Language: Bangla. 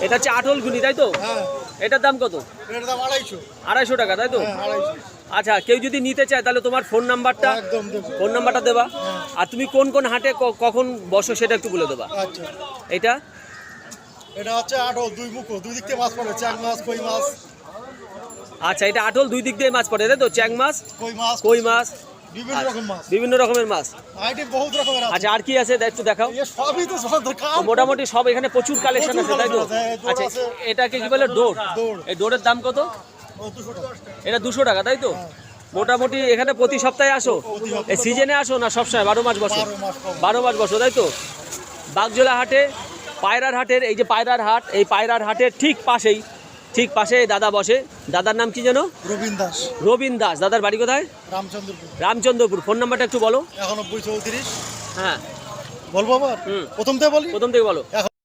এটা হচ্ছে আটল গুনি, তাই তো? এটার দাম কত? এটার দাম 250 250 টাকা, তাই তো? 250। আচ্ছা, কেউ যদি নিতে চায় তাহলে তোমার ফোন নাম্বারটা একদম দেব। ফোন নাম্বারটা দেবা। আর তুমি কোন কোন হাটে কখন বসো সেটা একটু বলে দেবা। আচ্ছা, এটা এটা হচ্ছে আটল দুই মুখ, দুই দিক থেকে মাছ পড়ে, চ্যাং মাছ, কই মাছ। আচ্ছা, এটা আটল দুই দিক দিয়ে মাছ পড়ে, তাই তো? চ্যাং মাছ, কই মাছ, বিভিন্ন রকম মাছ, বিভিন্ন রকমের মাছ। আইটেম বহুত রকমের আছে। আচ্ছা, আর কি আছে একটু দেখাও। এই সবই তো সব দরকার। মোটামুটি সব এখানে প্রচুর কালেকশন আছে, তাই তো? আচ্ছা, এটাকে কি বলে? ডোর। এই ডোরের দাম কত? 200 টাকা। এটা 200 টাকা, তাই তো? মোটামুটি এখানে প্রতি সপ্তাহে আসো? এই সিজনে আসো না সবসময় 12 মাস বসো? 12 মাস বসো, তাই তো? বাগজোলা হাটে, পায়রার হাটের, এই যে পায়রার হাট, এই পায়রার হাটের ঠিক পাশে দাদা বসে। দাদার নাম কি যেন? রবীন দাস। রবীন দাস। দাদার বাড়ি কোথায়? রামচন্দ্রপুর। রামচন্দ্রপুর। ফোন নাম্বারটা একটু বলো। 91 34। হ্যাঁ, বলবো আবার? প্রথম থেকে বলি। প্রথম থেকে বলো।